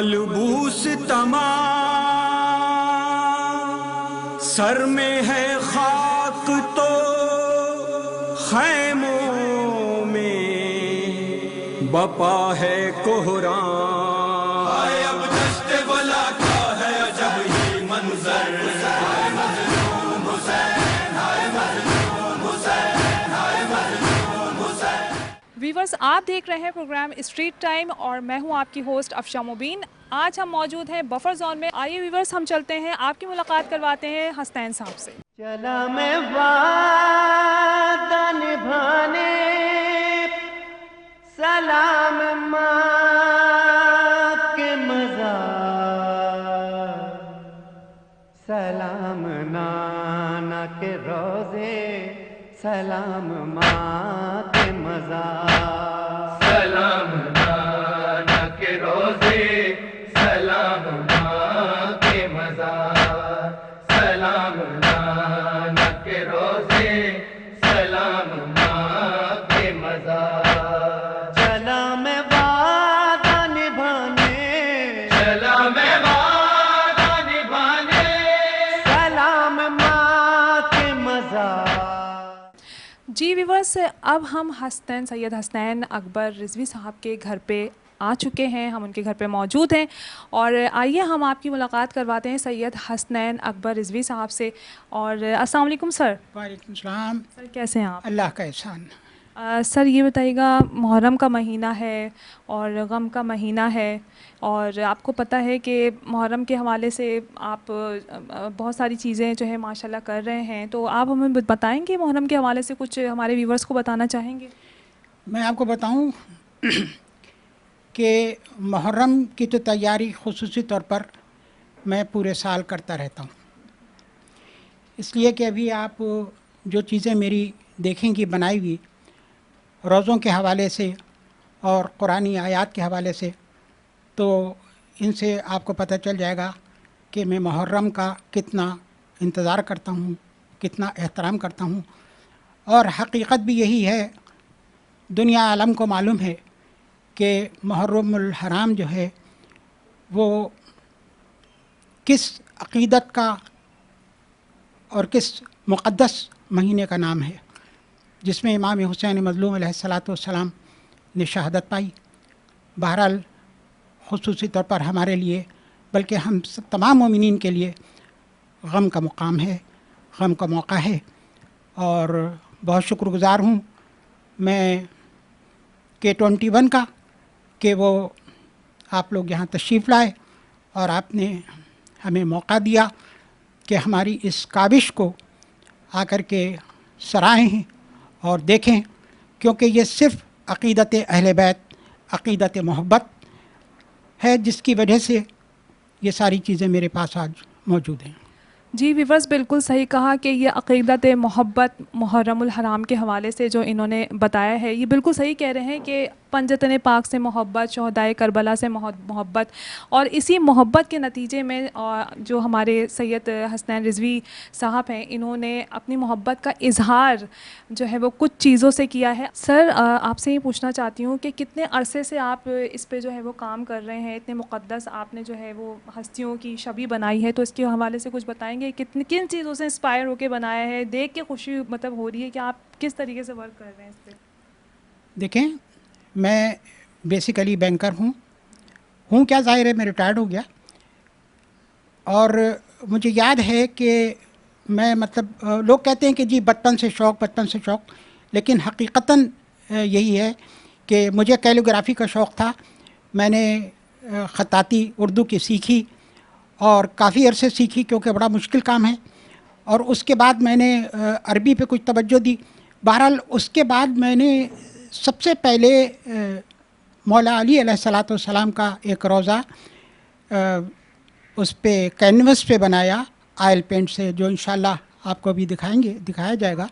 मलबूस तमाम, सर में है खाक तो खैमों में बपा है कोहराम। हाय अब दश्ते वाला का है अजब ही मंजर, हाय मजलूम हुसैन, हाय मजलूम हुसैन, हाय मजलूम हुसैन। वीवर्स, आप देख रहे हैं प्रोग्राम स्ट्रीट टाइम और मैं हूं आपकी होस्ट अफशा मुबीन। आज हम मौजूद हैं बफर जोन में। आइए वीवर्स, हम चलते हैं, आपकी मुलाकात करवाते हैं हसनैन साहब से। चला मैं वादा निभाने, सलाम माँ के मज़ार, सलाम नाना के रोज़े, सलाम माँ के मज़ार, सलाम नाना के रोज़े, सलाम माँ के मज़ार, सलाम नाना के रोज़े, सलाम माँ के मज़ार। चला मैं वादा निभाने, चला मैं वादा निभाने, सलाम माँ के मज़ार। जी वीवर्स, अब हम हसनैन सैयद हसनैन अकबर रिजवी साहब के घर पे आ चुके हैं। हम उनके घर पे मौजूद हैं और आइए हम आपकी मुलाकात करवाते हैं सैयद हसनैन अकबर रिजवी साहब से। और अस्सलाम वालेकुम सर। वालेकुम सलाम। सर कैसे हैं आप? अल्लाह का एहसान। सर ये बताइएगा, मुहर्रम का महीना है और गम का महीना है और आपको पता है कि मुहर्रम के हवाले से आप बहुत सारी चीज़ें जो है माशाल्लाह कर रहे हैं, तो आप हमें बताएंगे मुहर्रम के हवाले से कुछ हमारे व्यूवर्स को बताना चाहेंगे? मैं आपको बताऊं कि मुहर्रम की तो तैयारी खुसूसी तौर पर मैं पूरे साल करता रहता हूं, इसलिए कि अभी आप जो चीज़ें मेरी देखेंगी बनाई हुई रोज़ों के हवाले से और कुरानी आयात के हवाले से, तो इनसे आपको पता चल जाएगा कि मैं मुहर्रम का कितना इंतज़ार करता हूँ, कितना एहतराम करता हूँ। और हकीकत भी यही है, दुनिया आलम को मालूम है कि मुहर्रमुल हराम जो है वो किस अक़ीदत का और किस मुक़द्दस महीने का नाम है, जिसमें इमाम हुसैन मज़लूम अलैहिस्सलाम ने शहादत पाई। बहरहाल खुसूसी तौर पर हमारे लिए, बल्कि हम तमाम मोमिनीन के लिए गम का मुकाम है, गम का मौका है। और बहुत शुक्रगुज़ार हूँ मैं K21 का कि वो आप लोग यहाँ तशरीफ़ लाए और आपने हमें मौका दिया कि हमारी इस काविश को आकर के सराहें और देखें, क्योंकि ये सिर्फ़ अक़ीदत अहले बैत, अक़ीदत मोहब्बत है, जिसकी वजह से ये सारी चीज़ें मेरे पास आज मौजूद हैं। जी वीवर्स, बिल्कुल सही कहा कि ये अक़ीदत मोहब्बत मुहर्रमुल हराम के हवाले से जो इन्होंने बताया है, ये बिल्कुल सही कह रहे हैं कि पंजतन पाक से मोहब्बत, शहदाए करबला से मोहब्बत, और इसी मोहब्बत के नतीजे में जो हमारे सैयद हसनैन रिजवी साहब हैं, इन्होंने अपनी मोहब्बत का इजहार जो है वो कुछ चीज़ों से किया है। सर आपसे ये पूछना चाहती हूँ कि कितने अरसे से आप इस पे जो है वो काम कर रहे हैं, इतने मुक़द्दस आपने जो है वो हस्तियों की छवि बनाई है, तो इसके हवाले से कुछ बताएंगे? किन चीज़ों से इंस्पायर होकर बनाया है? देख के खुशी मतलब हो रही है कि आप किस तरीके से वर्क कर रहे हैं इस पर? देखें, मैं बेसिकली बैंकर हूँ क्या, ज़ाहिर है मैं रिटायर्ड हो गया। और मुझे याद है कि मैं मतलब लोग कहते हैं कि जी बचपन से शौक़, लेकिन हकीकतन यही है कि मुझे कैलीग्राफी का शौक़ था। मैंने ख़ताती उर्दू की सीखी और काफ़ी अरसे सीखी, क्योंकि बड़ा मुश्किल काम है। और उसके बाद मैंने अरबी पे कुछ तवज्जो दी। बहरहाल उसके बाद मैंने सबसे पहले मौला अली अलैहिस्सलाम का एक रोज़ा उस पे कैनवस पे बनाया ऑयल पेंट से, जो इंशाल्लाह आपको अभी दिखाया जाएगा।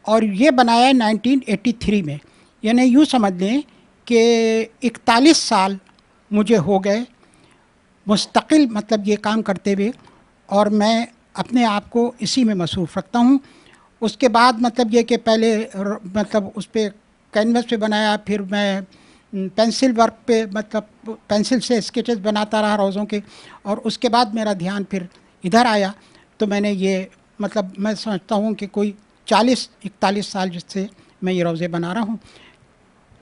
और ये बनाया 1983 में, यानी यूँ समझ लें कि 41 साल मुझे हो गए मुस्तकिल मतलब ये काम करते हुए, और मैं अपने आप को इसी में मसरूफ़ रखता हूँ। उसके बाद मतलब ये कि पहले मतलब उस पर कैनवस पे बनाया, फिर मैं पेंसिल वर्क पे, मतलब पेंसिल से स्केचेस बनाता रहा रोज़ों के, और उसके बाद मेरा ध्यान फिर इधर आया। तो मैंने ये, मतलब मैं समझता हूँ कि कोई 40-41 साल जिससे मैं ये रोज़े बना रहा हूँ।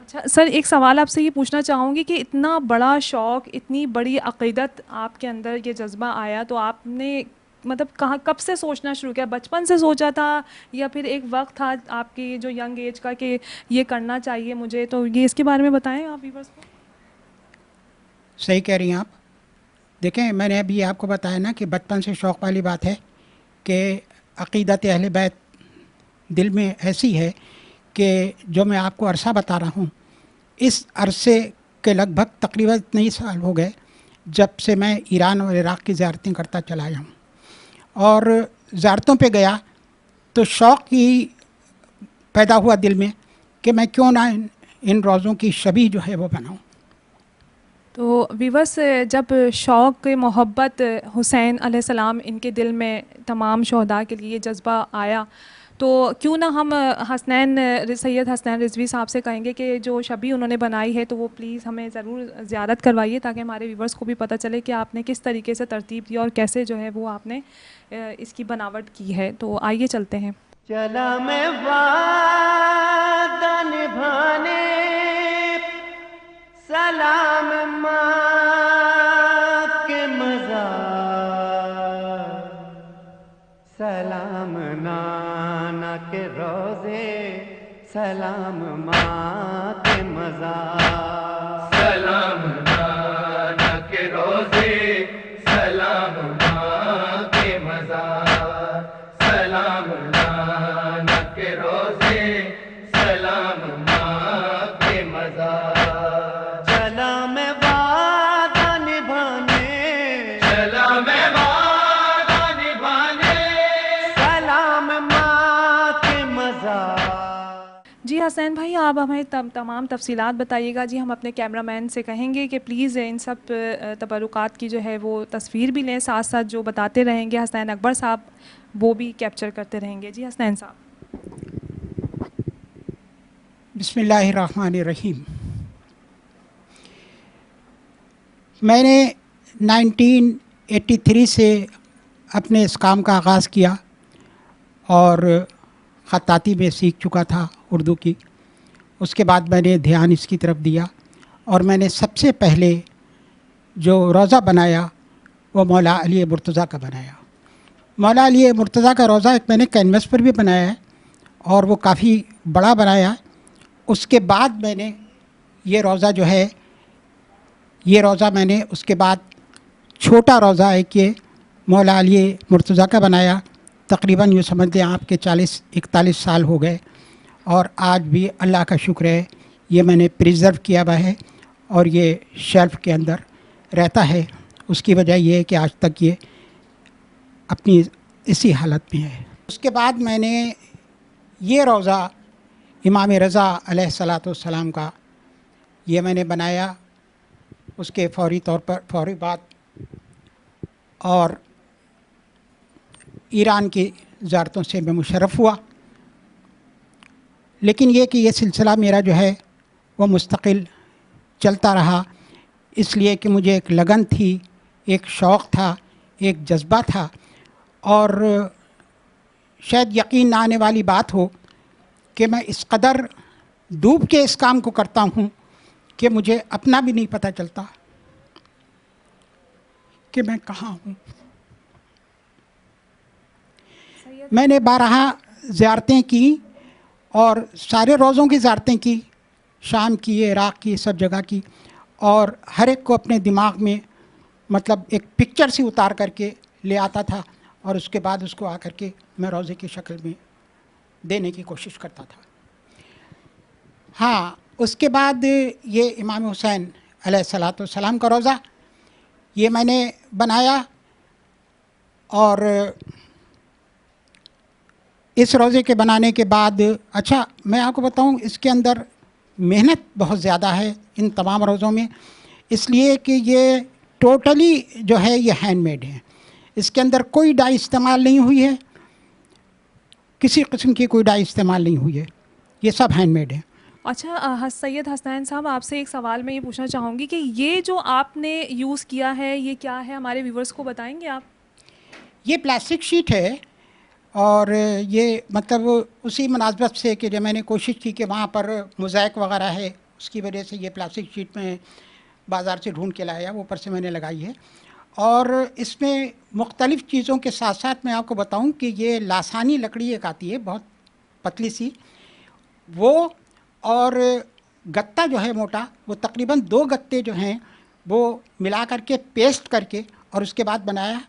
अच्छा सर, एक सवाल आपसे ये पूछना चाहूँगी कि इतना बड़ा शौक़, इतनी बड़ी अक़ीदत आपके अंदर ये जज्बा आया, तो आपने मतलब कहाँ, कब से सोचना शुरू किया? बचपन से सोचा था या फिर एक वक्त था आपकी जो यंग एज का कि ये करना चाहिए मुझे? तो ये इसके बारे में बताएं आप व्यूअर्स को। सही कह रही हैं आप। देखें, मैंने अभी आपको बताया ना कि बचपन से शौक़ वाली बात है कि अक़ीदत अहले बैत दिल में ऐसी है कि जो मैं आपको अरसा बता रहा हूँ, इस अरसे के लगभग तकरीबन इतने ही साल हो गए जब से मैं ईरान और इराक़ की ज़ियारतें करता चला आया हूँ। और ज़ियारतों पे गया तो शौक़ ही पैदा हुआ दिल में कि मैं क्यों ना इन रोज़ों की शबीह जो है वो बनाऊँ। तो व्यूअर्स, जब शौक़ मोहब्बत हुसैन अलैहिस्सलाम इनके दिल में तमाम शहदा के लिए जज्बा आया, तो क्यों ना हम सैयद हसनैन रिजवी साहब से कहेंगे कि जो शबी उन्होंने बनाई है तो वो प्लीज़ हमें ज़रूर ज़ियारत करवाइए, ताकि हमारे व्यूवर्स को भी पता चले कि आपने किस तरीके से तरतीब दी और कैसे जो है वो आपने इसकी बनावट की है। तो आइए चलते हैं। चला मैं वादा निभाने, सलाम माँ के मज़ार, सलाम नाना के रोज़े, सलाम माँ के मज़ार, सलाम नाना के रोज़े, सलाम माँ के मज़ार, सलाम नाना के रोज़े, सलाम माँ के मज़ार। चला मैं वादा निभाने, चला मैं वादा निभाने, सलाम माँ के मज़ार। जी हसनैन भाई, आप हमें तमाम तफसीलात बताइएगा। जी हम अपने कैमरामैन से कहेंगे कि प्लीज़ इन सब तबरुकात की जो है वो तस्वीर भी लें, साथ साथ जो बताते रहेंगे हसनैन अकबर साहब वो भी कैप्चर करते रहेंगे। जी हसनैन साहब। बिस्मिल्लाहिर्रहमानिर्रहीम। मैंने 1983 से अपने इस काम का आगाज़ किया और ख़त्ताती में सीख चुका था उर्दू की। उसके बाद मैंने ध्यान इसकी तरफ दिया और मैंने सबसे पहले जो रोज़ा बनाया वो मौला अली मुर्तज़ा का बनाया। मौला अली मुर्तज़ा का रोज़ा एक मैंने कैनवस पर भी बनाया है और वो काफ़ी बड़ा बनाया। उसके बाद मैंने ये रोज़ा जो है, ये रोज़ा मैंने उसके बाद छोटा रोज़ा एक ये मौला अली मुर्तज़ा का बनाया। तकरीबन यूँ समझ लें आपके 40-41 साल हो गए और आज भी अल्लाह का शुक्र है ये मैंने प्रिज़र्व किया हुआ है और ये शेल्फ़ के अंदर रहता है। उसकी वजह ये है कि आज तक ये अपनी इसी हालत में है। उसके बाद मैंने ये रोज़ा इमाम रज़ा अलैहिस्सलाम का ये मैंने बनाया उसके फौरी बाद, और ईरान की ज़ियारतों से मैं मुशर्रफ़ हुआ। लेकिन ये कि ये सिलसिला मेरा जो है वो मुस्तकिल चलता रहा, इसलिए कि मुझे एक लगन थी, एक शौक़ था, एक जज्बा था। और शायद यकीन ना आने वाली बात हो कि मैं इस कदर डूब के इस काम को करता हूँ कि मुझे अपना भी नहीं पता चलता कि मैं कहाँ हूँ। मैंने 12 ज़ियारतें की और सारे रोज़ों की ज़ियारतें की, शाम की, इराक़ की, सब जगह की, और हर एक को अपने दिमाग में मतलब एक पिक्चर सी उतार करके ले आता था और उसके बाद उसको आकर के मैं रोज़े की शक्ल में देने की कोशिश करता था। हाँ, उसके बाद ये इमाम हुसैन अलैहिस्सलाम का रोज़ा ये मैंने बनाया और इस रोज़े के बनाने के बाद, अच्छा मैं आपको बताऊं, इसके अंदर मेहनत बहुत ज़्यादा है इन तमाम रोज़ों में, इसलिए कि ये टोटली जो है ये हैंडमेड है। इसके अंदर कोई डाई इस्तेमाल नहीं हुई है, किसी किस्म की कोई डाई इस्तेमाल नहीं हुई है, ये सब हैंडमेड है। अच्छा सैयद हसनैन साहब, आपसे एक सवाल मैं ये पूछना चाहूँगी कि ये जो आपने यूज़ किया है ये क्या है, हमारे व्यूवर्स को बताएंगे आप? ये प्लास्टिक शीट है और ये मतलब उसी मुनासबत से कि जब मैंने कोशिश की कि वहाँ पर मोज़ाइक वगैरह है, उसकी वजह से ये प्लास्टिक शीट में बाज़ार से ढूंढ के लाया, वो ऊपर से मैंने लगाई है। और इसमें मुख्तलिफ़ चीज़ों के साथ साथ मैं आपको बताऊं कि ये लासानी लकड़ी एक आती है बहुत पतली सी, वो और गत्ता जो है मोटा, वो तकरीबन 2 गत्ते जो हैं वो मिला करके पेस्ट करके और उसके बाद बनाया।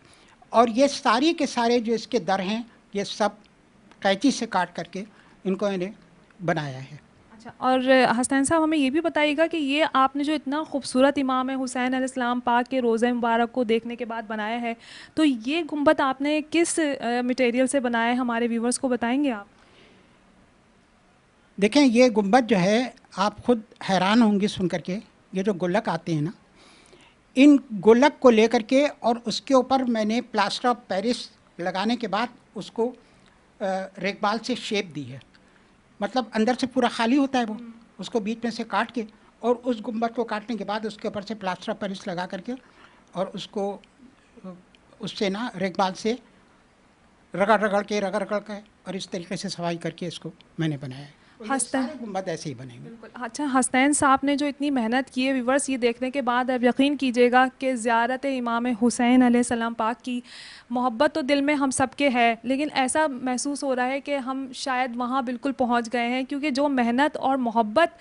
और ये सारी के सारे जो इसके दर हैं ये सब कैंची से काट करके इनको मैंने बनाया है। अच्छा, और हसनैन साहब हमें ये भी बताइएगा कि ये आपने जो इतना खूबसूरत इमाम हुसैन अलैहिस्सलाम पाक के रोज़े मुबारक को देखने के बाद बनाया है, तो ये गुंबद आपने किस मटेरियल से बनाया है, हमारे व्यूवर्स को बताएंगे आप? देखें, ये गुंबद जो है आप ख़ुद हैरान होंगे सुन करके। ये जो गुल्लक आते हैं ना, इन गुल्लक को लेकर के और उसके ऊपर मैंने प्लास्टर ऑफ पेरिस लगाने के बाद उसको रेगबाल से शेप दी है। मतलब अंदर से पूरा खाली होता है वो, उसको बीच में से काट के और उस गुंबद को काटने के बाद उसके ऊपर से प्लास्टर ऑफ पेरिस लगा करके और उसको उससे ना रेगबाल से रगड़ के और इस तरीके से सफाई करके इसको मैंने बनाया है। सारे गुंबद ऐसे ही बनेंगे। बिल्कुल। अच्छा, हसनैन साहब ने जो इतनी मेहनत की है, व्यूवर्स ये देखने के बाद अब यकीन कीजिएगा कि ज़ियारत इमाम हुसैन अलैहिस्सलाम पाक की मोहब्बत तो दिल में हम सब के है, लेकिन ऐसा महसूस हो रहा है कि हम शायद वहाँ बिल्कुल पहुँच गए हैं, क्योंकि जो मेहनत और मोहब्बत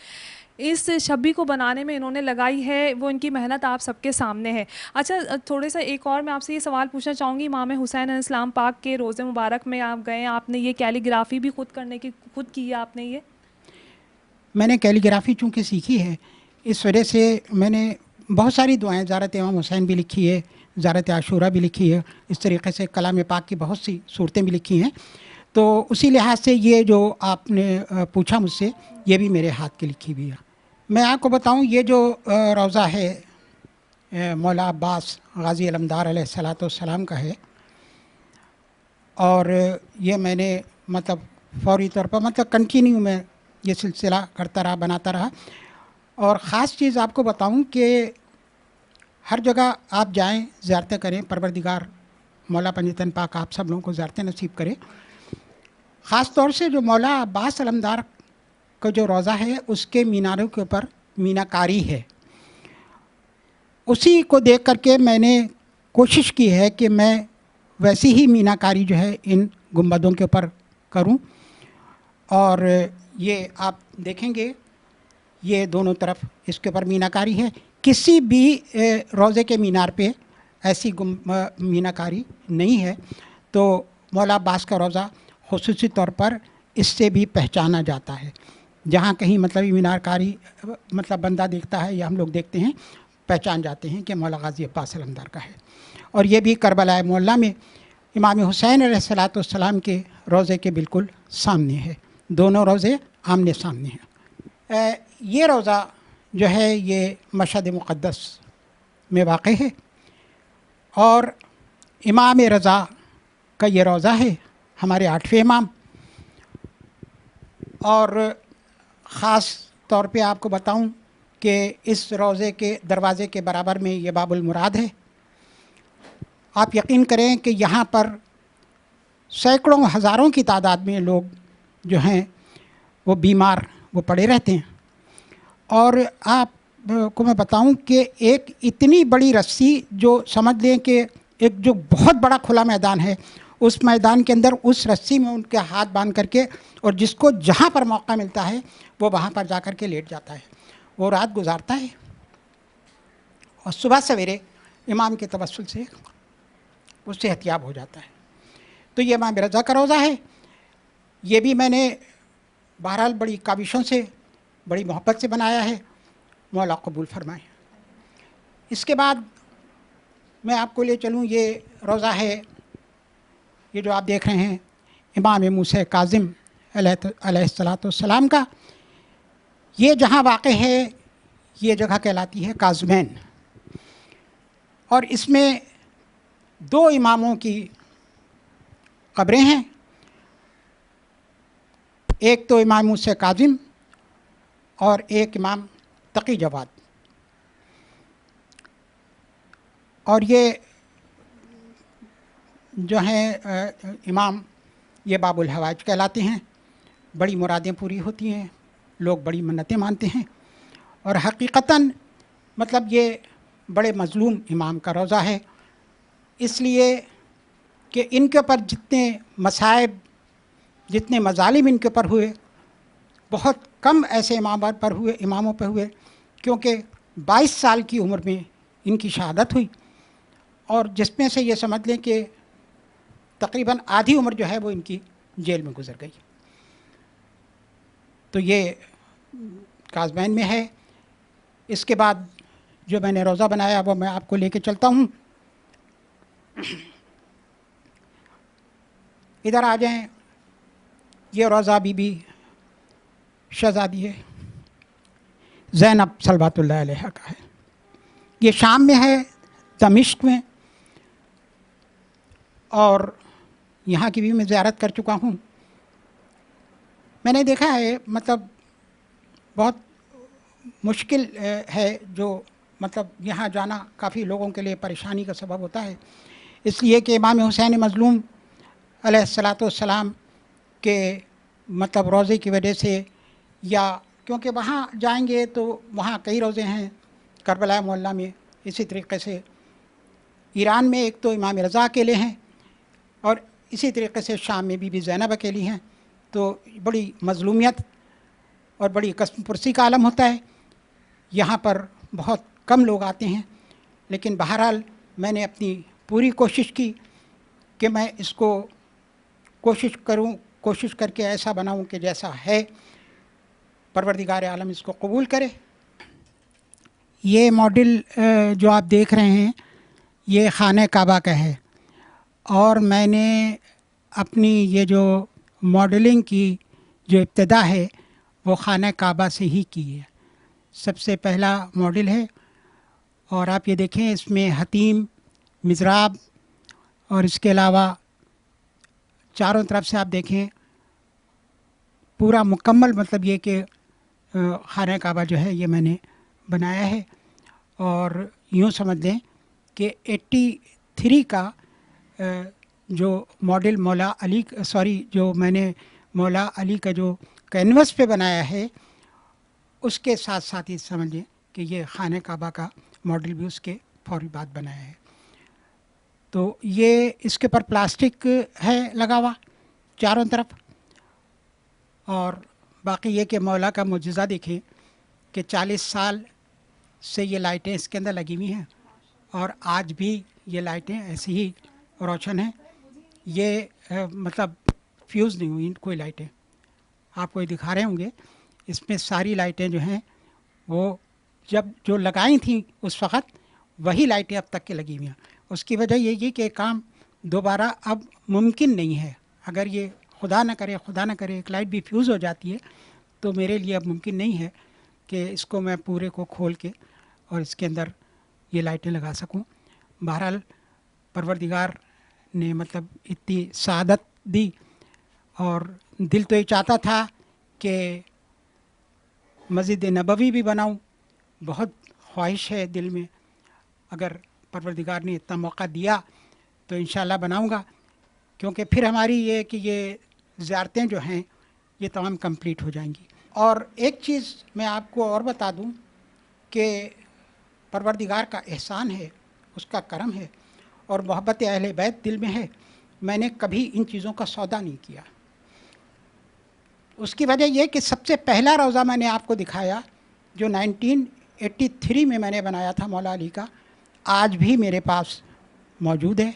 इस शबी को बनाने में इन्होंने लगाई है, वो इनकी मेहनत आप सबके सामने है। अच्छा, थोड़े सा एक और मैं आपसे ये सवाल पूछना चाहूँगी, इमाम हुसैन अलैहिस्सलाम पाक के रोज़े मुबारक में आप गए, आपने ये कैलीग्राफी भी खुद की है आपने? ये मैंने कैलीग्राफी चूँकि सीखी है, इस वजह से मैंने बहुत सारी दुआएं ज़ियारत इमाम हुसैन भी लिखी है, ज़ियारत आशूरा भी लिखी है, इस तरीके से कलाम पाक की बहुत सी सूरतें भी लिखी हैं। तो उसी लिहाज से ये जो आपने पूछा मुझसे, ये भी मेरे हाथ की लिखी हुई है। मैं आपको बताऊं, ये जो रोज़ा है मौला अब्बास गाज़ी अलमदार अलैहिस्सलाम का है, और ये मैंने मतलब फौरी तौर पर मतलब कंटिन्यू में ये सिलसिला करता रहा, बनाता रहा। और ख़ास चीज़ आपको बताऊं कि हर जगह आप जाएं, ज़ियारतें करें, परवरदिगार मौला पंजतन पाक आप सब लोगों को ज़ियारतें नसीब करे। ख़ास तौर से जो मौला अब्बास अलमदार का जो रोज़ा है, उसके मीनारों के ऊपर मीनाकारी है। उसी को देख करके मैंने कोशिश की है कि मैं वैसी ही मीनाकारी जो है इन गुंबदों के ऊपर करूं। और ये आप देखेंगे, ये दोनों तरफ इसके ऊपर मीनाकारी है। किसी भी रोज़े के मीनार पे ऐसी मीनाकारी नहीं है। तो मौला अब्बास का रोज़ा ख़ुसूसी तौर पर इससे भी पहचाना जाता है। जहाँ कहीं मतलब मीनारकारी मतलब बंदा देखता है या हम लोग देखते हैं, पहचान जाते हैं कि मौला गाज़ी अब्बास अलमदार का है। और ये भी करबला मोहल्ला में इमाम हुसैन अलैहिस्सलाम के रोज़े के बिल्कुल सामने है। दोनों रोज़े आमने सामने हैं। ये रोज़ा जो है ये मशहद मुक़द्दस में वाक़ है और इमाम रज़ा का ये रोज़ा है, हमारे 8वें इमाम। और ख़ास तौर पे आपको बताऊं कि इस रोज़े के दरवाज़े के बराबर में ये बाबुल मुराद है। आप यकीन करें कि यहाँ पर सैकड़ों हज़ारों की तादाद में लोग जो हैं वो बीमार वो पड़े रहते हैं। और आप को मैं बताऊं कि एक इतनी बड़ी रस्सी, जो समझ लें कि एक जो बहुत बड़ा खुला मैदान है, उस मैदान के अंदर उस रस्सी में उनके हाथ बांध करके, और जिसको जहाँ पर मौका मिलता है वो वहाँ पर जा कर के लेट जाता है, वो रात गुजारता है और सुबह सवेरे इमाम के तवस्सुल से वो सेहतियाब हो जाता है। तो ये इमाम रज़ा का रोज़ा है। ये भी मैंने बहरहाल बड़ी काविशों से, बड़ी मोहब्बत से बनाया है। मौला कबूल फरमाए। इसके बाद मैं आपको ले चलूँ, ये रोज़ा है, ये जो आप देख रहे हैं इमाम मूसा काज़िम अलैहिस्सलाम का। ये जहाँ वाक़ है, ये जगह कहलाती है काज़मैन। और इसमें 2 इमामों की कब्रें हैं। एक तो इमाम मूसा काज़िम और एक इमाम तकी जवाद। और ये जो हैं इमाम, ये बाबुल हवाइज कहलाते हैं। बड़ी मुरादें पूरी होती हैं, लोग बड़ी मन्नतें मानते हैं। और हकीकतन मतलब ये बड़े मज़लूम इमाम का रोज़ा है, इसलिए कि इनके ऊपर जितने मसाइब, जितने मज़ालिम इनके ऊपर हुए, बहुत कम ऐसे इमामों पर हुए, क्योंकि 22 साल की उम्र में इनकी शहादत हुई, और जिसमें से ये समझ लें कि तकरीबन आधी उम्र जो है वो इनकी जेल में गुजर गई। तो ये काज़मैन में है। इसके बाद जो मैंने रोज़ा बनाया वो मैं आपको लेके चलता हूँ। इधर आ जाएं। ये रोज़ा बीबी शहज़ादी है ज़ैनब सलवातुल्लाह अलैहा का है। ये शाम में है, दमिश्क में, और यहाँ की भी मैं ज़ियारत कर चुका हूँ। मैंने देखा है मतलब बहुत मुश्किल है, जो मतलब यहाँ जाना काफ़ी लोगों के लिए परेशानी का सबब होता है, इसलिए कि इमाम हुसैन मज़लूम अलैहिस्सलाम के मतलब रोज़े की वजह से, या क्योंकि वहाँ जाएंगे तो वहाँ कई रोज़े हैं करबला मोहल्ला में। इसी तरीके से ईरान में एक तो इमाम रज़ा अकेले हैं, और इसी तरीके से शाम में बीबी ज़ैनब अकेली हैं। तो बड़ी मज़लूमियत और बड़ी कस्म पुरसी का आलम होता है। यहाँ पर बहुत कम लोग आते हैं, लेकिन बहरहाल मैंने अपनी पूरी कोशिश की कि मैं इसको कोशिश करके ऐसा बनाऊं कि जैसा है परवरदिगार आलम इसको कबूल करे। ये मॉडल जो आप देख रहे हैं ये खाने काबा का है, और मैंने अपनी ये जो मॉडलिंग की जो इब्तिदा है वो खाने काबा से ही की है। सबसे पहला मॉडल है, और आप ये देखें इसमें हतीम, मिज़राब, और इसके अलावा चारों तरफ से आप देखें पूरा मुकम्मल मतलब ये कि खाने काबा जो है ये मैंने बनाया है। और यूँ समझ लें कि 83 का जो मॉडल जो मैंने मौला अली का जो कैनवस पे बनाया है, उसके साथ साथ ही समझिए कि ये खाने काबा का मॉडल भी उसके फौरी बाद बनाया है। तो ये इसके पर प्लास्टिक है लगा हुआ चारों तरफ, और बाकी ये कि मौला का मुजज़ा देखें कि 40 साल से ये लाइटें इसके अंदर लगी हुई हैं, और आज भी ये लाइटें ऐसी ही रोशन हैं। ये मतलब फ्यूज़ नहीं हुई कोई लाइटें, आपको ये दिखा रहे होंगे। इसमें सारी लाइटें जो हैं वो जब जो लगाई थी उस वक़्त वही लाइटें अब तक के लगी हुई हैं। उसकी वजह यही कि काम दोबारा अब मुमकिन नहीं है। अगर ये खुदा न करे एक लाइट भी फ्यूज़ हो जाती है तो मेरे लिए अब मुमकिन नहीं है कि इसको मैं पूरे को खोल के और इसके अंदर ये लाइटें लगा सकूं। बहरहाल परवरदिगार ने मतलब इतनी सादत दी, और दिल तो ये चाहता था कि मस्जिद नबवी भी बनाऊं, बहुत ख्वाहिश है दिल में। अगर परवरदिगार ने इतना मौका दिया तो इंशाल्लाह बनाऊंगा, क्योंकि फिर हमारी ये कि ये ज़ियारतें जो हैं ये तमाम कंप्लीट हो जाएंगी। और एक चीज़ मैं आपको और बता दूं कि परवरदिगार का एहसान है, उसका करम है, और मोहब्बत अहले बैत दिल में है। मैंने कभी इन चीज़ों का सौदा नहीं किया। उसकी वजह यह कि सबसे पहला रोज़ा मैंने आपको दिखाया जो 1983 में मैंने बनाया था मौला अली का, आज भी मेरे पास मौजूद है।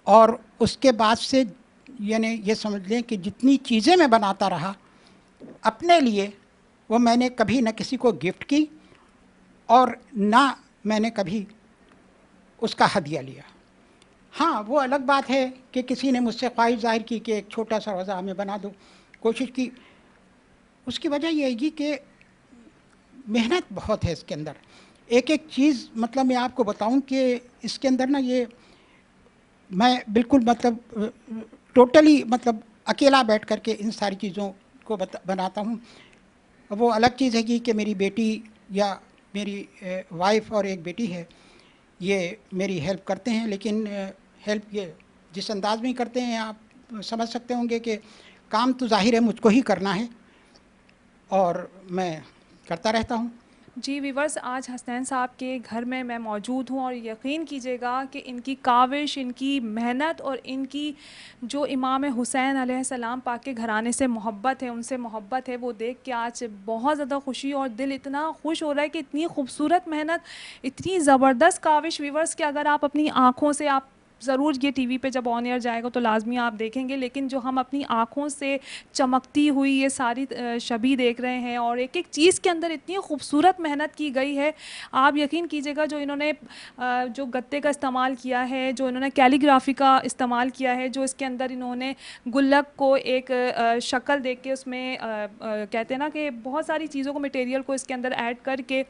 और उसके बाद से यानी ये समझ लें कि जितनी चीज़ें मैं बनाता रहा अपने लिए, वो मैंने कभी न किसी को गिफ्ट की और ना मैंने कभी उसका हदिया लिया। हाँ, वो अलग बात है कि किसी ने मुझसे ख्वाहिश ज़ाहिर की कि एक छोटा सा रोज़ा हमें बना दो, कोशिश की। उसकी वजह ये है कि मेहनत बहुत है इसके अंदर। एक एक चीज़ मतलब मैं आपको बताऊं कि इसके अंदर ना ये मैं बिल्कुल मतलब टोटली मतलब अकेला बैठ कर के इन सारी चीज़ों को बनाता हूँ। अब वो अलग चीज़ है कि मेरी बेटी या मेरी वाइफ और एक बेटी है, ये मेरी हेल्प करते हैं, लेकिन हेल्प ये जिस अंदाज में करते हैं आप समझ सकते होंगे कि काम तो ज़ाहिर है मुझको ही करना है और मैं करता रहता हूँ। जी वीवर्स, आज हसनैन साहब के घर में मैं मौजूद हूँ और यकीन कीजिएगा कि इनकी काविश, इनकी मेहनत और इनकी जो इमाम हुसैन अलैहिस्सलाम पाक के घराने से मोहब्बत है, उनसे मोहब्बत है, वो देख के आज बहुत ज़्यादा खुशी और दिल इतना खुश हो रहा है कि इतनी खूबसूरत मेहनत, इतनी ज़बरदस्त काविश वीवर्स, कि अगर आप अपनी आँखों से, आप ज़रूर ये टीवी पे जब ऑन एयर जाएगा तो लाजमी आप देखेंगे, लेकिन जो हम अपनी आँखों से चमकती हुई ये सारी छवि देख रहे हैं और एक एक चीज़ के अंदर इतनी खूबसूरत मेहनत की गई है, आप यकीन कीजिएगा। जो इन्होंने जो गत्ते का इस्तेमाल किया है, जो इन्होंने कैलीग्राफी का इस्तेमाल किया है, जो इसके अंदर इन्होंने गुल्लक को एक शक्ल देख के उसमें कहते हैं ना कि बहुत सारी चीज़ों को, मटेरियल को इसके अंदर ऐड करके,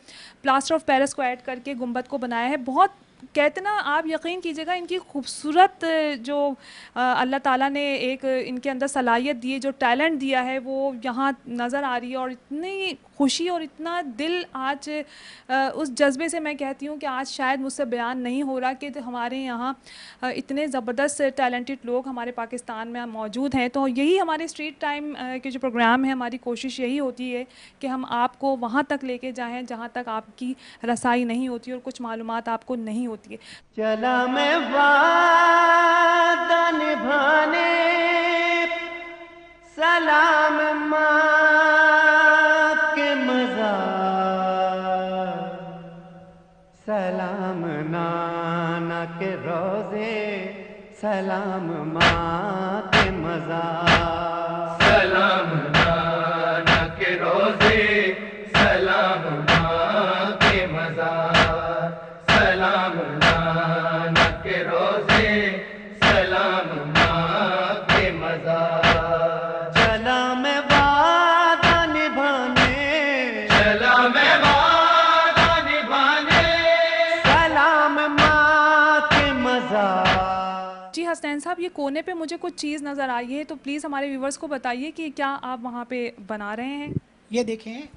प्लास्टर ऑफ पेरिस को ऐड करके गुंबद को बनाया है। बहुत कहते ना, आप यकीन कीजिएगा इनकी खूबसूरत जो अल्लाह ताला ने एक इनके अंदर सलाहियत दी है, जो टैलेंट दिया है, वो यहाँ नज़र आ रही है। और इतनी खुशी और इतना दिल आज उस जज्बे से मैं कहती हूँ कि आज शायद मुझसे बयान नहीं हो रहा कि हमारे यहाँ इतने ज़बरदस्त टैलेंटेड लोग हमारे पाकिस्तान में मौजूद हैं। तो यही हमारे स्ट्रीट टाइम के जो प्रोग्राम है, हमारी कोशिश यही होती है कि हम आपको वहाँ तक लेके जाएँ जहाँ तक आपकी रसाई नहीं होती और कुछ मालूमात आपको नहीं होती है। चला मैं वादा निभाने, सलाम माँ के मज़ार, सलाम नाना के रोज़े, सलाम माँ के मज़ार, सलाम नाना के रोज़े, सलाम माँ के मज़ार, सलाम नाना के रोज़े, सलाम माँ के मज़ार। चला मैं वादा निभाने, चला मैं वादा निभाने, सलाम माँ के मज़ार। जी हसनैन साहब, ये कोने पे मुझे कुछ चीज़ नज़र आई है, तो प्लीज़ हमारे व्यूवर्स को बताइए कि क्या आप वहाँ पे बना रहे हैं। ये देखें,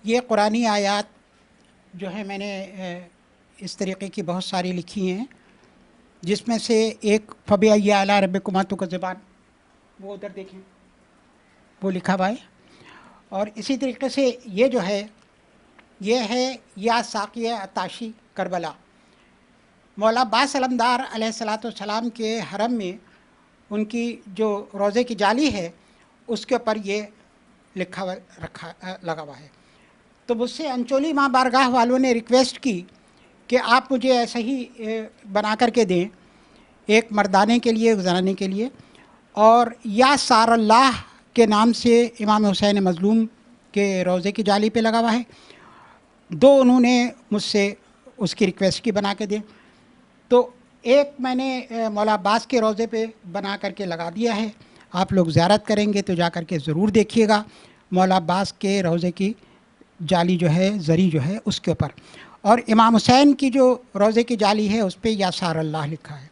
ये कुरानी आयात जो है मैंने इस तरीक़े की बहुत सारी लिखी हैं, जिसमें से एक फ़बिअय्यि आला रब्बिकुमा तुकज़्ज़िबान, वो उधर देखें, वो लिखा हुआ है। और इसी तरीके से ये जो है, ये है या साक़िया अताशी करबला। मौला अब्बास अलमदार अलैहिस्सलाम के हरम में उनकी जो रोज़े की जाली है, उसके ऊपर ये लिखा लगा हुआ है। तो मुझसे अंचोली माँ बारगाह वालों ने रिक्वेस्ट की कि आप मुझे ऐसा ही बना करके दें, एक मर्दाने के लिए, एक ज़नाने के लिए। और या सारल्लाह के नाम से इमाम हुसैन मज़लूम के रोज़े की जाली पे लगा हुआ है। दो उन्होंने मुझसे उसकी रिक्वेस्ट की बना के दें। तो एक मैंने मौला अब्बास के रोज़े पे बना करके लगा दिया है। आप लोग ज़ियारत करेंगे तो जा कर के ज़रूर देखिएगा मौला अब्बास के रोज़े की जाली जो है, ज़री जो है, उसके ऊपर। और इमाम हुसैन की जो रोज़े की जाली है, उस पर या सारल्लाह लिखा है।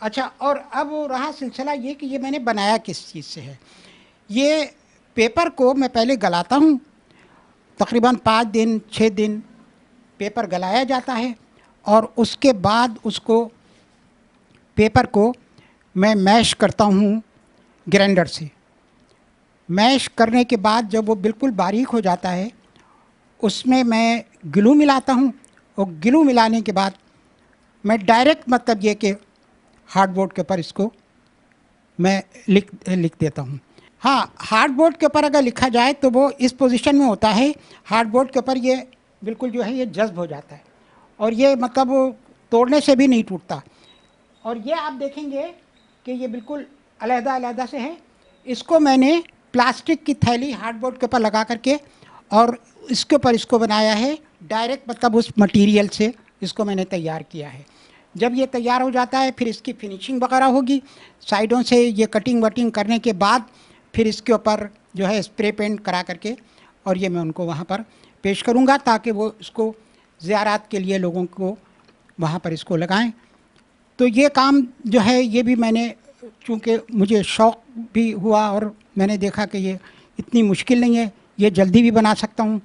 अच्छा, और अब रहा सिलसिला ये कि ये मैंने बनाया किस चीज़ से है। ये पेपर को मैं पहले गलाता हूँ, तकरीबन 5 दिन 6 दिन पेपर गलाया जाता है, और उसके बाद उसको पेपर को मैं मैश करता हूँ ग्राइंडर से। मैश करने के बाद जब वो बिल्कुल बारीक हो जाता है, उसमें मैं ग्लू मिलाता हूँ, और ग्लू मिलाने के बाद मैं डायरेक्ट, मतलब ये कि हार्डबोर्ड के ऊपर इसको मैं लिख देता हूँ। हाँ, हार्डबोर्ड के ऊपर अगर लिखा जाए तो वो इस पोजीशन में होता है, हार्डबोर्ड के ऊपर ये बिल्कुल जो है ये जज्ब हो जाता है, और ये मतलब तोड़ने से भी नहीं टूटता। और ये आप देखेंगे कि ये बिल्कुल अलग-अलग से है। इसको मैंने प्लास्टिक की थैली हार्डबोर्ड के ऊपर लगा करके और इसके ऊपर इसको बनाया है डायरेक्ट, मतलब उस मटेरियल से इसको मैंने तैयार किया है। जब ये तैयार हो जाता है, फिर इसकी फिनिशिंग वगैरह होगी, साइडों से ये कटिंग वटिंग करने के बाद फिर इसके ऊपर जो है स्प्रे पेंट करा करके, और ये मैं उनको वहाँ पर पेश करूँगा ताकि वो इसको ज़ियारत के लिए लोगों को वहाँ पर इसको लगाएं। तो ये काम जो है, ये भी मैंने, चूँकि मुझे शौक़ भी हुआ और मैंने देखा कि ये इतनी मुश्किल नहीं है, ये जल्दी भी बना सकता हूँ।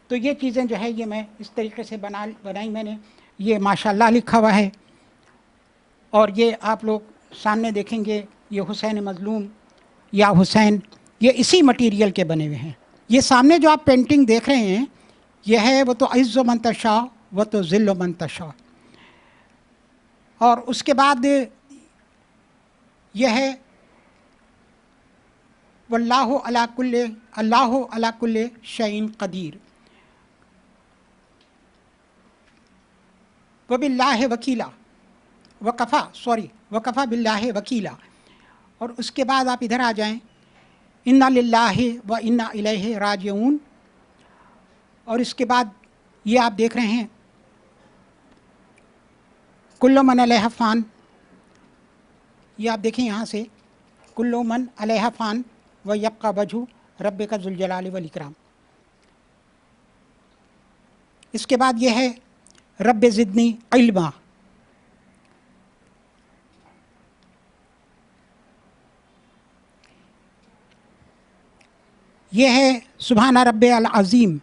तो ये चीज़ें जो है ये मैं इस तरीके से बनाई मैंने। ये माशाल्लाह लिखा हुआ है और ये आप लोग सामने देखेंगे, ये हुसैन मज़लूम या हुसैन, ये इसी मटेरियल के बने हुए हैं। ये सामने जो आप पेंटिंग देख रहे हैं ये है वो तो इज़्ज़ो मन तशा व तो ज़िल्लो मन तशा। और उसके बाद यह है वल्लाहु अला कुल्ले शैइन क़दीर वबिल्लाहि वकीला वकफ़ा बिल्लाहि वकीला। और उसके बाद आप इधर आ जाएं, इन्ना लिल्लाहि व इन्ना इलैहि राजिऊन। और इसके बाद ये आप देख रहे हैं कुल्लु मन अलैहा फ़ान। ये आप देखें यहाँ से, कुल्लु मन अलैहा फ़ान व यब्क़ा वजहु रब्बिका ज़ुल जलाली वल इकराम। इसके बाद ये है रब्बे ज़िदनी इल्मा। ये है सुभान रब्बे अल अज़ीम।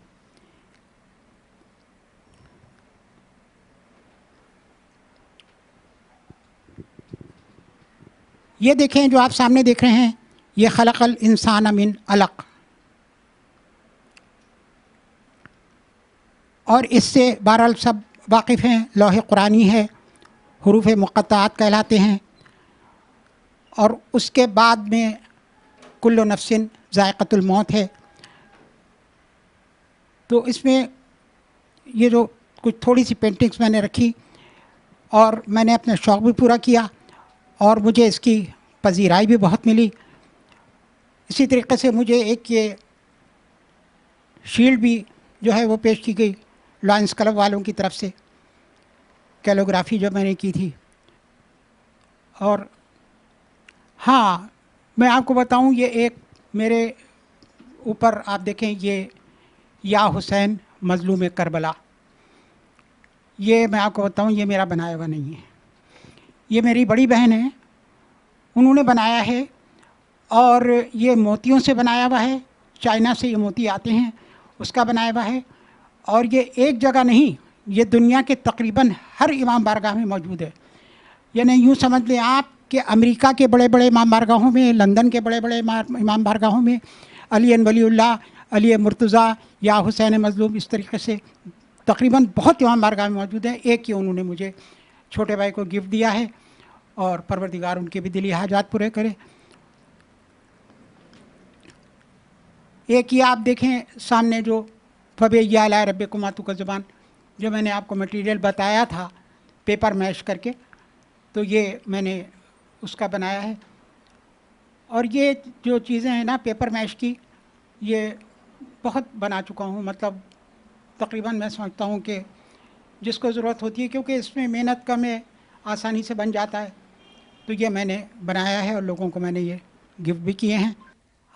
ये देखें जो आप सामने देख रहे हैं, ये खलक़ल इंसान मिन अलक़। और इससे बहरहाल सब वाकिफ़ हैं, लौह कुरानी है, हुरूफ मुक़त्तआत कहलाते हैं। और उसके बाद में कुल्लु नफ्सिन ज़ाइक़तुल मौत है। तो इसमें ये जो कुछ थोड़ी सी पेंटिंग्स मैंने रखी और मैंने अपना शौक़ भी पूरा किया और मुझे इसकी पजीराई भी बहुत मिली। इसी तरीक़े से मुझे एक ये शील्ड भी जो है वो पेश की गई लॉयंस क्लब वालों की तरफ से, कैलोग्राफी जो मैंने की थी। और हाँ, मैं आपको बताऊं, ये एक मेरे ऊपर आप देखें, ये या हुसैन मज़लूम करबला, ये मैं आपको बताऊं ये मेरा बनाया हुआ नहीं है। ये मेरी बड़ी बहन है, उन्होंने बनाया है और ये मोतियों से बनाया हुआ है। चाइना से ये मोती आते हैं, उसका बनाया हुआ है। और ये एक जगह नहीं, ये दुनिया के तकरीबन हर इमाम बारगाह में मौजूद है। यानी यूँ समझ लें आप कि अमेरिका के बड़े बड़े इमाम बारगाहों में, लंदन के बड़े बड़े इमाम बारगाहों में अली वलीउल्लाह, अली मुर्तज़ा या हुसैन मज़लूम, इस तरीके से तकरीबन बहुत इमाम बारगाह में मौजूद है। एक ही उन्होंने मुझे छोटे भाई को गिफ्ट दिया है और परवरदिगार उनके भी दिली हाजात पूरे करे। एक ही आप देखें सामने जो फ़बिअय्यि आलाइ रब्बिकुमा तुकज़्ज़िबान, जो मैंने आपको मटेरियल बताया था पेपर मैश करके, तो ये मैंने उसका बनाया है। और ये जो चीज़ें हैं ना पेपर मैश की, ये बहुत बना चुका हूँ। मतलब तकरीबन मैं समझता हूँ कि जिसको ज़रूरत होती है, क्योंकि इसमें मेहनत कम है, आसानी से बन जाता है। तो ये मैंने बनाया है और लोगों को मैंने ये गिफ्ट भी किए हैं।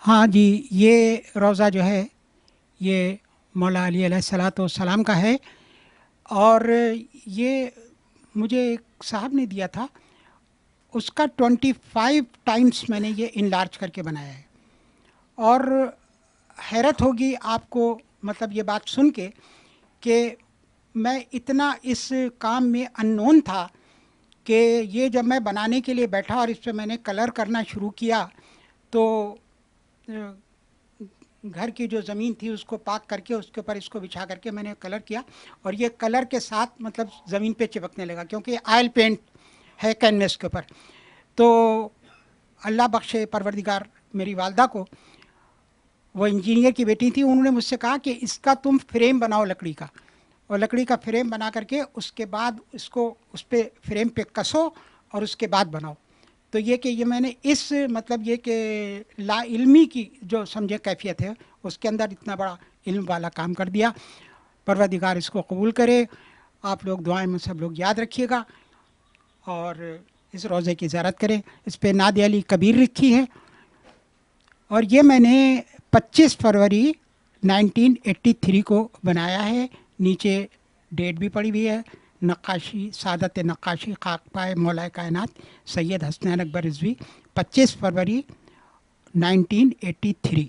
हाँ जी, ये रोज़ा जो है ये मौला अली अलैहिस्सलातु वस्सलाम का है और ये मुझे एक साहब ने दिया था, उसका 25 टाइम्स मैंने ये इनलार्ज करके बनाया है। और हैरत होगी आपको, मतलब ये बात सुन के कि मैं इतना इस काम में अननोन था कि ये जब मैं बनाने के लिए बैठा और इस पर मैंने कलर करना शुरू किया, तो घर की जो ज़मीन थी उसको पाक करके उसके ऊपर इसको बिछा करके मैंने कलर किया और ये कलर के साथ मतलब ज़मीन पे चिपकने लगा, क्योंकि ऑयल पेंट है कैनवस के ऊपर। तो अल्लाह बख्शे परवरदिगार मेरी वालदा को, वो इंजीनियर की बेटी थी, उन्होंने मुझसे कहा कि इसका तुम फ्रेम बनाओ लकड़ी का, और लकड़ी का फ्रेम बना करके उसके बाद इसको उस पर फ्रेम पे कसो और उसके बाद बनाओ। तो ये कि ये मैंने इस मतलब ये कि ला इल्मी की जो समझे कैफियत है उसके अंदर इतना बड़ा इल्म वाला काम कर दिया। परवरदिगार इसको कबूल करे। आप लोग दुआएं में सब लोग याद रखिएगा और इस रोज़े की ज़ियारत करें। इस पर नादे अली कबीर लिखी है और ये मैंने 25 फरवरी 1983 को बनाया है। नीचे डेट भी पड़ी हुई है। नक्काशी सादत नक्काशी खाक पाए मौलाए कायनात सैयद हसनैन अकबर रिज़वी, 25 फरवरी 1983।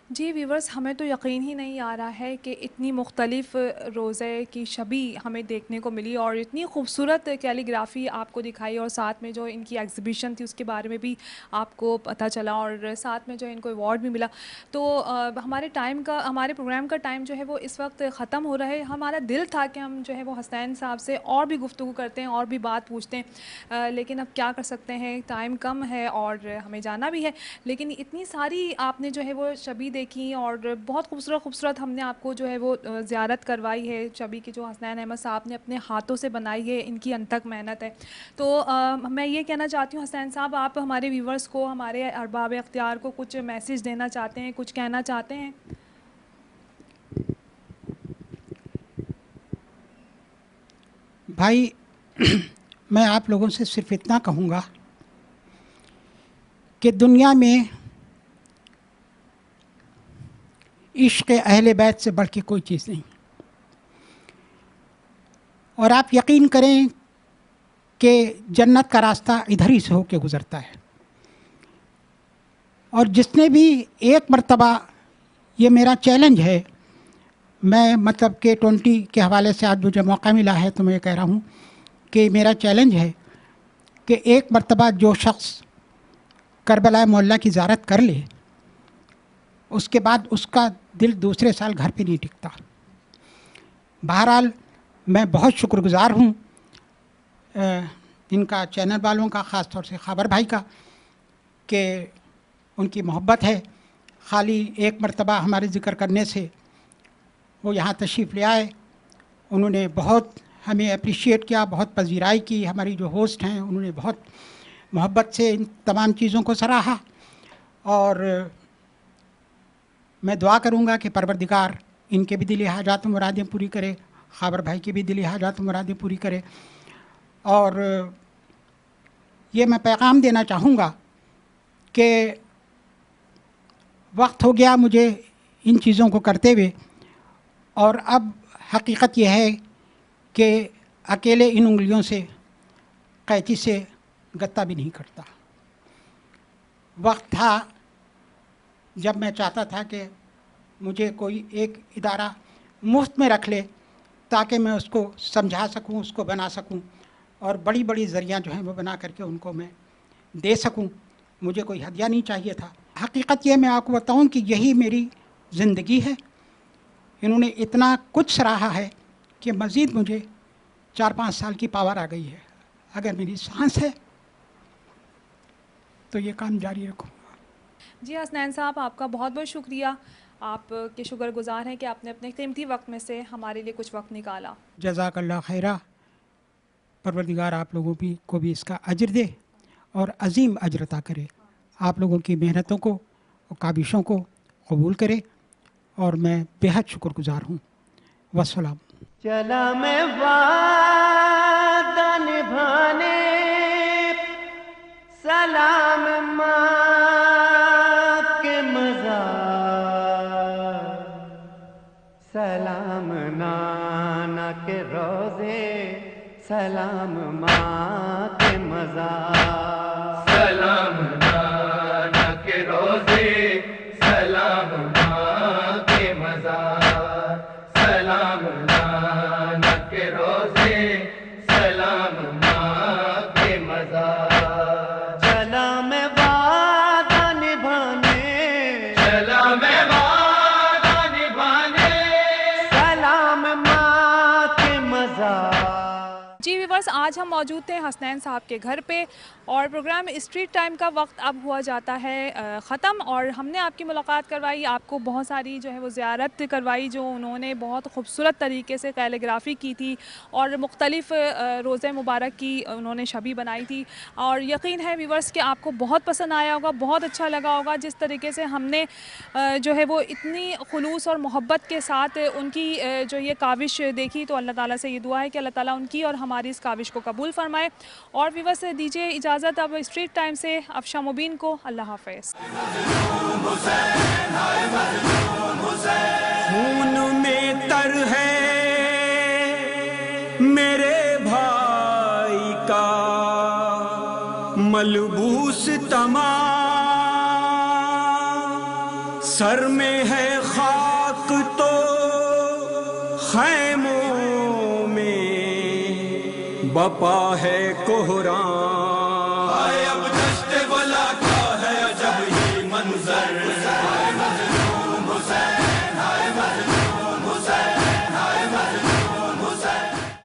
जी व्यूवर्स, हमें तो यकीन ही नहीं आ रहा है कि इतनी मुख्तलिफ़ रोज़े की शबी हमें देखने को मिली और इतनी खूबसूरत कैलीग्राफी आपको दिखाई और साथ में जो इनकी एग्ज़िबिशन थी उसके बारे में भी आपको पता चला और साथ में जो इनको अवार्ड भी मिला। तो हमारे प्रोग्राम का टाइम जो है वो इस वक्त ख़त्म हो रहा है। हमारा दिल था कि हम जो है वो हसनैन साहब से और भी गुफ्तगू करते हैं और भी बात पूछते हैं, लेकिन अब क्या कर सकते हैं, टाइम कम है और हमें जाना भी है। लेकिन इतनी सारी आपने जो है वो शबी देखी और बहुत खूबसूरत हमने आपको जो है वो ज़ियारत करवाई है शबी की, जो हसनैन अहमद साहब ने अपने हाथों से बनाई है, इनकी अनथक मेहनत है। तो मैं ये कहना चाहती हूँ हसनैन साहब, आप हमारे व्यूवर्स को, हमारे अरबाब इख्तियार को कुछ मैसेज देना चाहते हैं, कुछ कहना चाहते हैं? भाई मैं आप लोगों से सिर्फ इतना कहूँगा कि दुनिया में इश्क़ अहले बैत से बढ़ के कोई चीज़ नहीं। और आप यकीन करें कि जन्नत का रास्ता इधर ही से होके गुज़रता है। और जिसने भी एक मर्तबा, ये मेरा चैलेंज है, मैं मतलब के 20 के हवाले से आज मुझे मौका मिला है तो मैं कह रहा हूँ कि मेरा चैलेंज है कि एक मर्तबा जो शख्स करबला मोहल्ला की ज़ियारत कर ले, उसके बाद उसका दिल दूसरे साल घर पे नहीं टिकता। बहरहाल मैं बहुत शुक्रगुज़ार हूँ इनका, चैनल वालों का, ख़ास तौर से खबर भाई का, कि उनकी मोहब्बत है। खाली एक मर्तबा हमारे ज़िक्र करने से वो यहाँ तशरीफ़ ले आए, उन्होंने बहुत हमें अप्रिशिएट किया, बहुत पजीराई की। हमारी जो होस्ट हैं उन्होंने बहुत मोहब्बत से इन तमाम चीज़ों को सराहा। और मैं दुआ करूँगा कि परवरदिगार इनके भी दिली हाजात मुरादें पूरी करे, खबर भाई की भी दिली हाजात मुरादें पूरी करे। और ये मैं पैगाम देना चाहूँगा कि वक्त हो गया मुझे इन चीज़ों को करते हुए, और अब हकीकत यह है कि अकेले इन उंगलियों से कैंची से गत्ता भी नहीं करता। वक्त था जब मैं चाहता था कि मुझे कोई एक इदारा मुफ्त में रख ले ताकि मैं उसको समझा सकूं, उसको बना सकूं, और बड़ी बड़ी ज़रिया जो हैं वो बना करके उनको मैं दे सकूं। मुझे कोई हदिया नहीं चाहिए था। हकीकत ये मैं आपको बताऊं कि यही मेरी ज़िंदगी है। इन्होंने इतना कुछ सराहा है कि मज़ीद मुझे 4-5 साल की पावर आ गई है। अगर मेरी सांस है तो ये काम जारी रखूँगा। जी हसनैन साहब, आपका बहुत बहुत शुक्रिया। आपके शुक्रगुज़ार हैं कि आपने अपने कीमती वक्त में से हमारे लिए कुछ वक्त निकाला। जज़ाकल्लाह खैरा। परवरदिगार आप लोगों को भी इसका अजर दे और अजीम अजर अता करे। आप लोगों की मेहनतों को और काबिशों को कबूल करे, और मैं बेहद शुक्रगुज़ार हूँ। वस्सलाम। चला मैं वादा निभाने, सलाम माँ के मज़ार, सलाम नाना के रोज़े, सलाम माँ के मज़ार, सलाम नाना के रोज़े, सलाम माँ के मज़ार, सलाम नाना के रोज़े, सलाम माँ के मज़ार। चला मैं वादा निभाने, चला मैं वादा निभाने, सलाम माँ के मज़ार। जी व्यूअर्स, आज हम मौजूद थे हसनैन साहब के घर पे और प्रोग्राम स्ट्रीट टाइम का वक्त अब हुआ जाता है ख़त्म, और हमने आपकी मुलाकात करवाई, आपको बहुत सारी जो है वो ज़ियारत करवाई, जो उन्होंने बहुत खूबसूरत तरीके से कैलीग्राफी की थी और मुख्तलिफ़ रोज़े मुबारक की उन्होंने शबी बनाई थी। और यकीन है व्यूअर्स कि आपको बहुत पसंद आया होगा, बहुत अच्छा लगा होगा जिस तरीके से हमने जो है वो इतनी खुलूस और मोहब्बत के साथ उनकी जो ये काविश देखी। तो अल्लाह ताला से ये दुआ है कि अल्लाह ताला उनकी और हमारी इस काविश को कबूल फरमाए। और व्यूअर्स दीजिए इजाज़त अब स्ट्रीट टाइम से अफशा मुबीन को। अल्लाह हाफ़िज़। खून में तर है मेरे भाई का मलबूस तमाम, सर में है खाक तो खैमों में बपा है कोहरान। अब दश्ते वाला का है अजब ही मंजर,